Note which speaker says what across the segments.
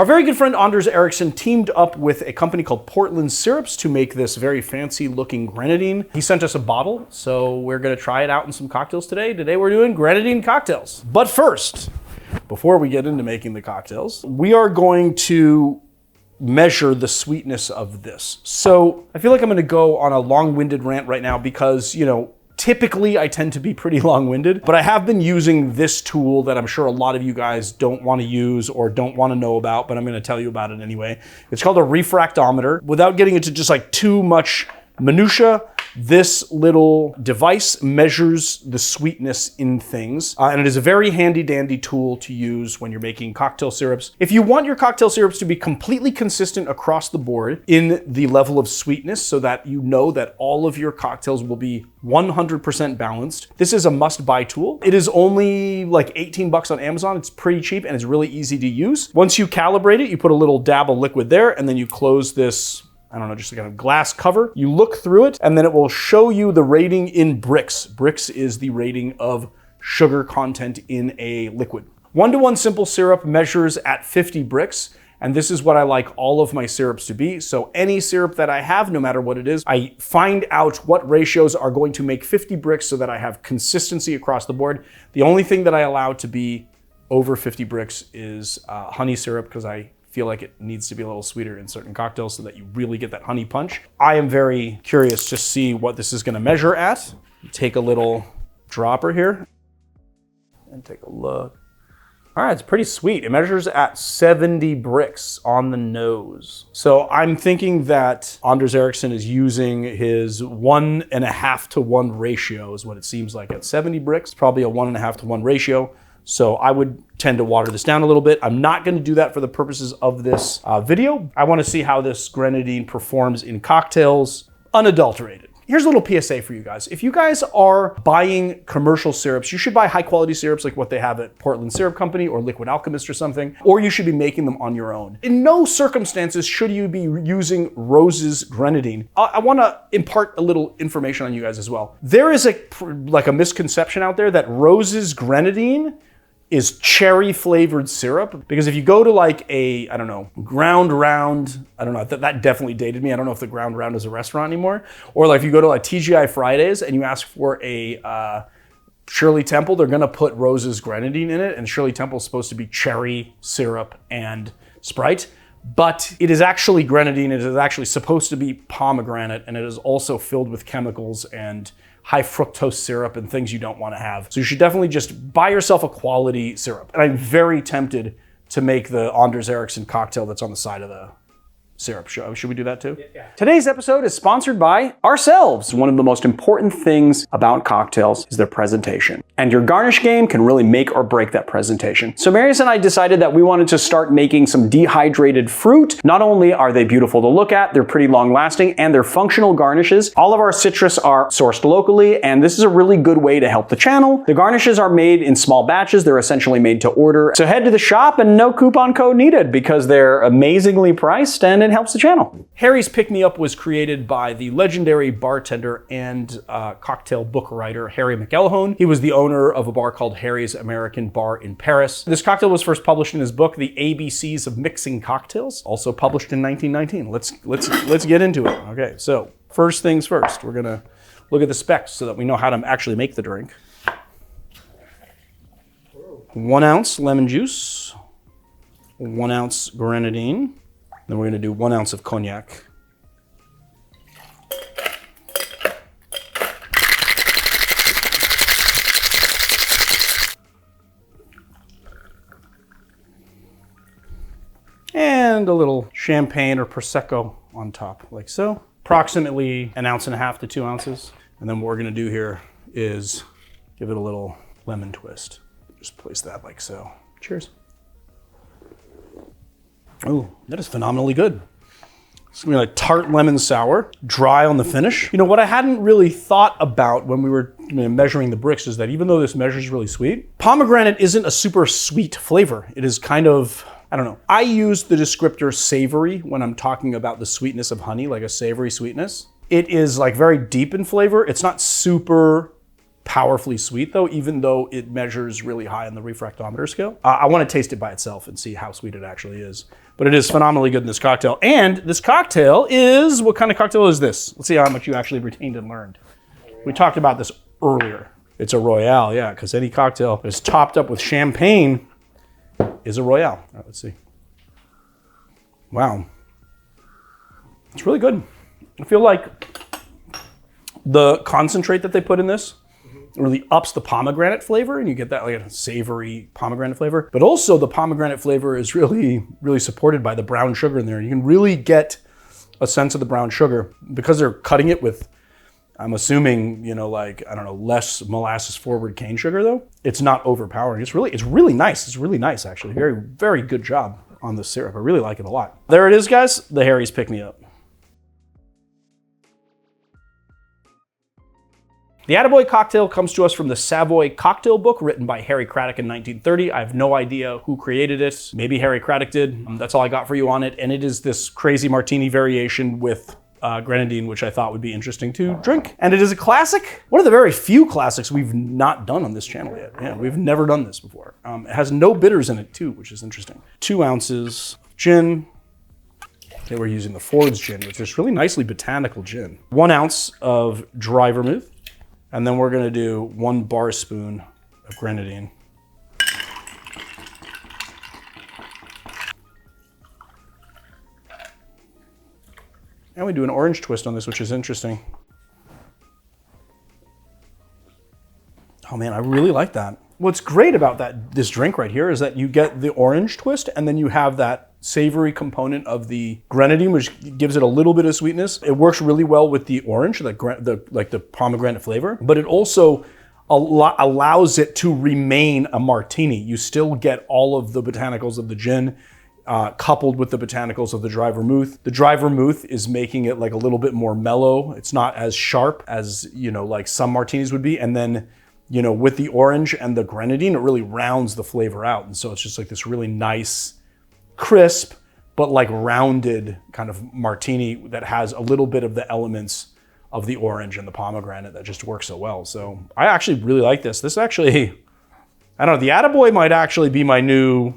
Speaker 1: Our very good friend Anders Erickson teamed up with a company called Portland Syrups to make this very fancy looking grenadine. He sent us a bottle, so we're gonna try it out in some cocktails today. Today we're doing Grenadine cocktails. But first, before we get into making the cocktails, we are going to measure the sweetness of this. So I feel like I'm gonna go on a long-winded rant right now because, you know, typically I tend to be pretty long-winded, but I have been using this tool that I'm sure a lot of you guys don't want to use or don't want to know about, but I'm going to tell you about it anyway. It's called a refractometer. Without getting into just like too much minutia, this little device measures the sweetness in things, and it is a very handy dandy tool to use when you're making cocktail syrups. If you want your cocktail syrups to be completely consistent across the board in the level of sweetness so that you know that all of your cocktails will be 100% balanced, this is a must-buy tool. It is only like 18 bucks on Amazon. It's pretty cheap and it's really easy to use. Once you calibrate it, you put a little dab of liquid there and then you close this, I don't know, just a kind of glass cover. You look through it and then it will show you the rating in Brix. Brix is the rating of sugar content in a liquid. 1-to-1 simple syrup measures at 50 Brix, and this is what I like all of my syrups to be. So any syrup that I have, no matter what it is, I find out what ratios are going to make 50 Brix so that I have consistency across the board. The only thing that I allow to be over 50 Brix is honey syrup, because I feel like it needs to be a little sweeter in certain cocktails so that you really get that honey punch. I am very curious to see what this is gonna measure at. Take a little dropper here and take a look. All right, it's pretty sweet. It measures at 70 Brix on the nose. So I'm thinking that Anders Erickson is using his 1.5 to 1 ratio is what it seems like. At 70 Brix, probably a 1.5 to 1 ratio. So I would tend to water this down a little bit. I'm not going to do that for the purposes of this video. I want to see how this grenadine performs in cocktails unadulterated. Here's a little PSA for you guys. If you guys are buying commercial syrups, you should buy high quality syrups like what they have at Portland Syrup Company or Liquid Alchemist or something, or you should be making them on your own. In no circumstances should you be using Rose's Grenadine. I want to impart a little information on you guys as well. There is a misconception out there that Rose's Grenadine is cherry flavored syrup, because if you go to like a, I don't know, Ground Round, I don't know, that definitely dated me. I don't know if the Ground Round is a restaurant anymore. Or like if you go to like TGI Fridays and you ask for a Shirley Temple, they're gonna put Rose's Grenadine in it, and Shirley Temple is supposed to be cherry syrup and Sprite. But it is actually grenadine. It is actually supposed to be pomegranate, and it is also filled with chemicals and high fructose syrup and things you don't want to have. So you should definitely just buy yourself a quality syrup. And I'm very tempted to make the Anders Erickson cocktail that's on the side of the syrup. Should we do that too? Yeah. Today's episode is sponsored by ourselves. One of the most important things about cocktails is their presentation. And your garnish game can really make or break that presentation. So Marius and I decided that we wanted to start making some dehydrated fruit. Not only are they beautiful to look at, they're pretty long lasting, and they're functional garnishes. All of our citrus are sourced locally, and this is a really good way to help the channel. The garnishes are made in small batches. They're essentially made to order. So head to the shop, and no coupon code needed because they're amazingly priced and it helps the channel. Harry's Pick Me Up was created by the legendary bartender and cocktail book writer Harry McElhone. He was the owner of a bar called Harry's American Bar in Paris. This cocktail was first published in his book, The ABCs of Mixing Cocktails, also published in 1919. Let's get into it. Okay, so first things first, we're gonna look at the specs so that we know how to actually make the drink. 1 ounce lemon juice, 1 ounce grenadine, then we're gonna do 1 ounce of cognac. And a little champagne or Prosecco on top, like so. Approximately 1.5 ounces to 2 ounces. And then what we're gonna do here is give it a little lemon twist. Just place that like so. Cheers. Oh, that is phenomenally good. It's gonna be like tart lemon sour, dry on the finish. You know, what I hadn't really thought about when we were measuring the Brix is that even though this measures really sweet, pomegranate isn't a super sweet flavor. It is kind of, I don't know. I use the descriptor savory when I'm talking about the sweetness of honey, like a savory sweetness. It is like very deep in flavor. It's not super powerfully sweet though, even though it measures really high on the refractometer scale. I want to taste it by itself and see how sweet it actually is. but it is phenomenally good in this cocktail. And this cocktail is, what kind of cocktail is this? Let's see how much you actually retained and learned. We talked about this earlier. It's a Royale, yeah, because any cocktail that is topped up with champagne is a Royale. All right, let's see. Wow. It's really good. I feel like the concentrate that they put in this really ups the pomegranate flavor, and you get that like a savory pomegranate flavor. But also the pomegranate flavor is really, really supported by the brown sugar in there. You can really get a sense of the brown sugar because they're cutting it with, I'm assuming, you know, like, I don't know, less molasses forward cane sugar though. It's not overpowering. It's really nice. It's really nice actually. Very, very good job on the syrup. I really like it a lot. There it is, guys. The Harry's Pick Me Up. The Attaboy cocktail comes to us from the Savoy Cocktail Book, written by Harry Craddock in 1930. I have no idea who created it. Maybe Harry Craddock did. That's all I got for you on it. And it is this crazy martini variation with Grenadine, which I thought would be interesting to drink. And it is a classic. One of the very few classics we've not done on this channel yet. Yeah, we've never done this before. It has no bitters in it too, which is interesting. 2 ounces gin. They were using the Ford's gin, which is really nicely botanical gin. 1 ounce of dry vermouth. And then we're gonna do 1 bar spoon of Grenadine. And we do an orange twist on this, which is interesting. Oh man, I really like that. What's great about this drink right here is that you get the orange twist and then you have that savory component of the Grenadine, which gives it a little bit of sweetness. It works really well with the orange, the pomegranate flavor, but it also allows it to remain a martini. You still get all of the botanicals of the gin coupled with the botanicals of the dry vermouth. The dry vermouth is making it like a little bit more mellow. It's not as sharp as, you know, like some martinis would be. And then, you know, with the orange and the Grenadine, it really rounds the flavor out. And so it's just like this really nice, crisp, but like rounded kind of martini that has a little bit of the elements of the orange and the pomegranate that just works so well. So I actually really like this. This actually, I don't know, the Attaboy might actually be my new,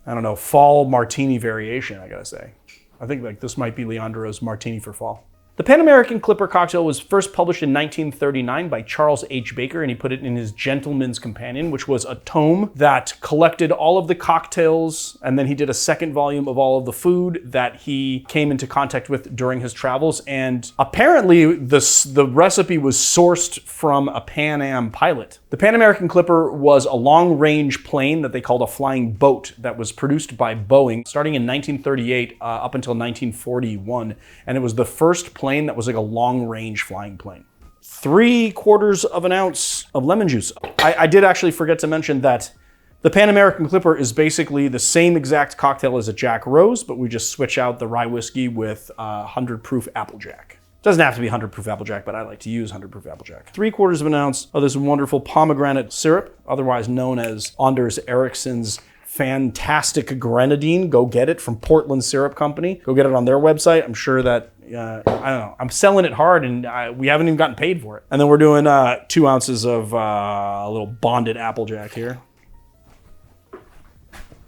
Speaker 1: I don't know, fall martini variation, I gotta say. I think like this might be Leandro's martini for fall. The Pan American Clipper cocktail was first published in 1939 by Charles H. Baker, and he put it in his Gentleman's Companion, which was a tome that collected all of the cocktails, and then he did a second volume of all of the food that he came into contact with during his travels. And apparently the recipe was sourced from a Pan Am pilot. The Pan American Clipper was a long-range plane that they called a flying boat that was produced by Boeing starting in 1938 up until 1941, and it was the first plane that was like a long-range flying plane. 3/4 of an ounce of lemon juice. I did actually forget to mention that the Pan American Clipper is basically the same exact cocktail as a Jack Rose, but we just switch out the rye whiskey with 100 proof Applejack. Doesn't have to be 100 proof Applejack, but I like to use 100 proof Applejack. 3/4 of an ounce of this wonderful pomegranate syrup, otherwise known as Anders Erickson's fantastic Grenadine. Go get it from Portland Syrup Company. Go get it on their website. I'm sure that, I don't know, I'm selling it hard and we haven't even gotten paid for it. And then we're doing 2 ounces of a little bonded Applejack here.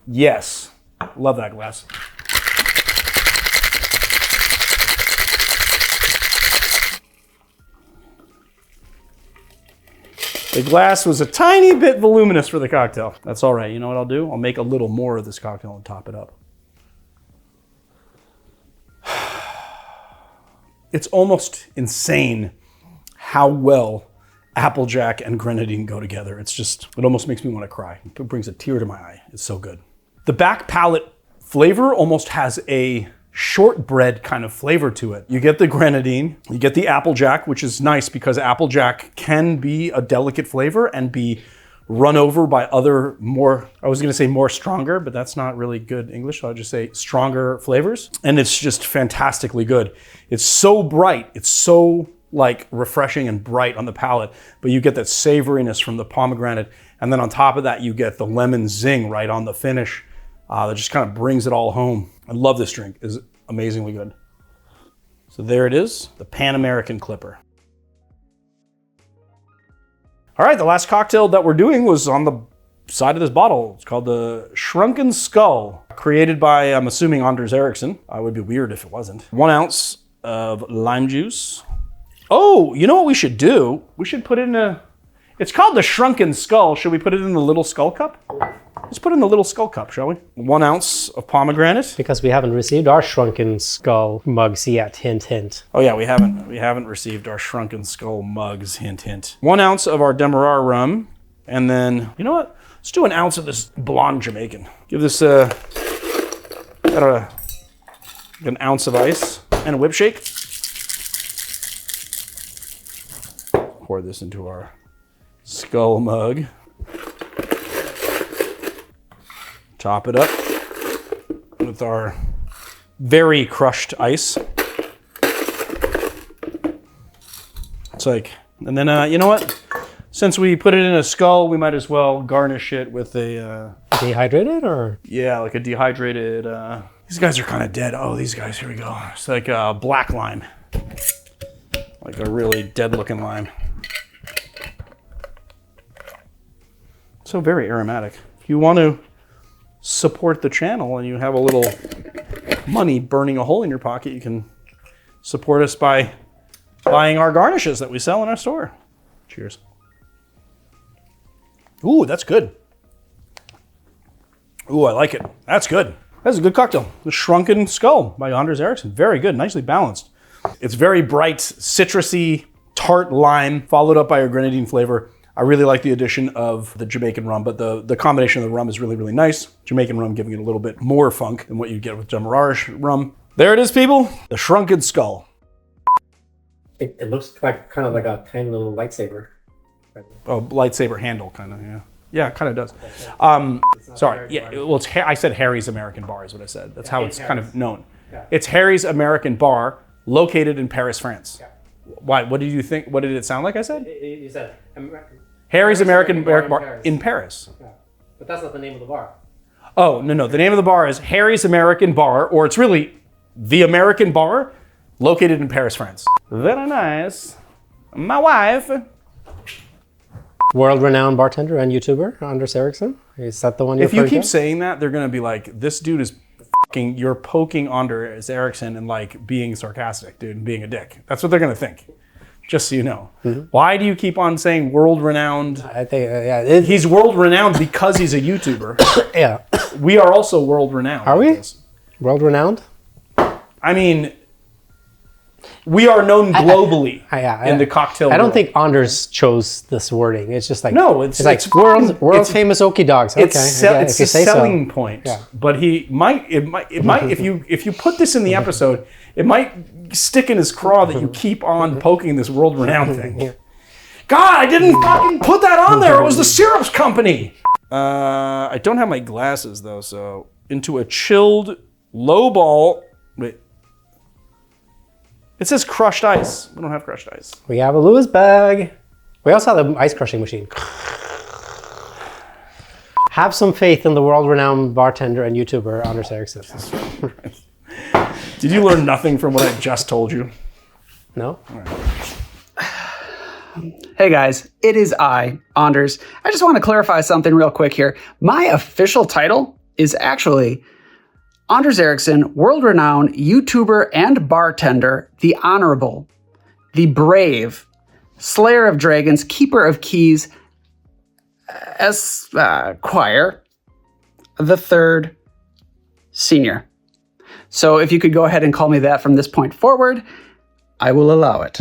Speaker 1: Yes, love that glass. The glass was a tiny bit voluminous for the cocktail. That's all right. You know what I'll do? I'll make a little more of this cocktail and top it up. It's almost insane how well Applejack and Grenadine go together. It's just, it almost makes me want to cry. It brings a tear to my eye. It's so good. The back palate flavor almost has a shortbread kind of flavor to it. You get the Grenadine, you get the Applejack, which is nice because Applejack can be a delicate flavor and be run over by other more, I was gonna say more stronger, but that's not really good English, so I'll just say stronger flavors. And it's just fantastically good. It's so bright, it's so like refreshing and bright on the palate, but you get that savoriness from the pomegranate. And then on top of that, you get the lemon zing right on the finish. That just kind of brings it all home. I love this drink. It's amazingly good. So there it is, the Pan American Clipper. All right, the last cocktail that we're doing was on the side of this bottle. It's called the Shrunken Skull, created by, I'm assuming, Anders Erickson. It would be weird if it wasn't. 1 ounce of lime juice. Oh, you know what we should do? We should put in it's called the Shrunken Skull. Should we put it in the little skull cup? Let's put it in the little skull cup, shall we? 1 ounce of pomegranate.
Speaker 2: Because we haven't received our Shrunken Skull mugs yet, hint, hint.
Speaker 1: Oh yeah, we haven't received our Shrunken Skull mugs, hint, hint. 1 ounce of our Demerara rum. And then, you know what? Let's do 1 ounce of this blonde Jamaican. Give this an ounce of ice and a whip shake. Pour this into our skull mug. Top it up with our very crushed ice. It's like, and then you know what? Since we put it in a skull, we might as well garnish it with a...
Speaker 2: Dehydrated or?
Speaker 1: Yeah, like a dehydrated... these guys are kind of dead. Oh, these guys, here we go. It's like a black lime. Like a really dead-looking lime. So very aromatic. If you want to support the channel and you have a little money burning a hole in your pocket, you can support us by buying our garnishes that we sell in our store. Cheers. Ooh, that's good. Ooh, I like it. That's good. That's a good cocktail. The Shrunken Skull by Anders Erickson. Very good, nicely balanced. It's very bright, citrusy, tart lime, followed up by a grenadine flavor. I really like the addition of the Jamaican rum, but the combination of the rum is really, really nice. Jamaican rum giving it a little bit more funk than what you get with Demerara rum. There it is, people. The Shrunken Skull.
Speaker 2: It looks like kind of like a tiny little lightsaber.
Speaker 1: Oh, lightsaber handle, kind of, yeah. Yeah, it kind of does. Sorry, yeah, well, I said Harry's American Bar is what I said. That's how it's kind of known. Yeah. It's Harry's American Bar, located in Paris, France. Yeah. Why? What did you think? What did it sound like I said?
Speaker 2: You said
Speaker 1: Harry's American Bar in Paris.
Speaker 2: Yeah. But that's not the name of the bar.
Speaker 1: Oh, no. The name of the bar is Harry's American Bar, or it's really the American Bar, located in Paris, France. Very nice. My wife.
Speaker 2: World-renowned bartender and YouTuber, Anders Erickson. Is that the one you're
Speaker 1: If you keep saying that, they're going to be like, this dude is fucking, you're poking Anders Erickson and like being sarcastic, dude, and being a dick. That's what they're going to think. Just so you know. Mm-hmm. Why do you keep on saying world-renowned?
Speaker 2: I think,
Speaker 1: he's world-renowned because he's a YouTuber.
Speaker 2: Yeah.
Speaker 1: We are also world-renowned.
Speaker 2: Are we? World-renowned?
Speaker 1: I mean, we are known globally in the cocktail world.
Speaker 2: I don't think Anders chose this wording. It's just like,
Speaker 1: no, it's
Speaker 2: like world famous Okie dogs. Okay,
Speaker 1: it's a selling point. Yeah. But he might, if you put this in the episode, it might stick in his craw that you keep on poking this world-renowned thing. Yeah. God, I didn't fucking put that on there. It was the syrups company. I don't have my glasses though, so into a chilled low ball. Wait. It says crushed ice. We don't have crushed ice.
Speaker 2: We have a Lewis bag. We also have the ice crushing machine. Have some faith in the world-renowned bartender and YouTuber, Anders Erickson.
Speaker 1: Did you learn nothing from what I just told you?
Speaker 2: No.
Speaker 1: All right.
Speaker 3: Hey guys, it is I, Anders. I just want to clarify something real quick here. My official title is actually Anders Erickson, world-renowned YouTuber and bartender, the Honorable, the Brave, Slayer of Dragons, Keeper of Keys, Esquire, the Third Senior. So if you could go ahead and call me that from this point forward, I will allow it.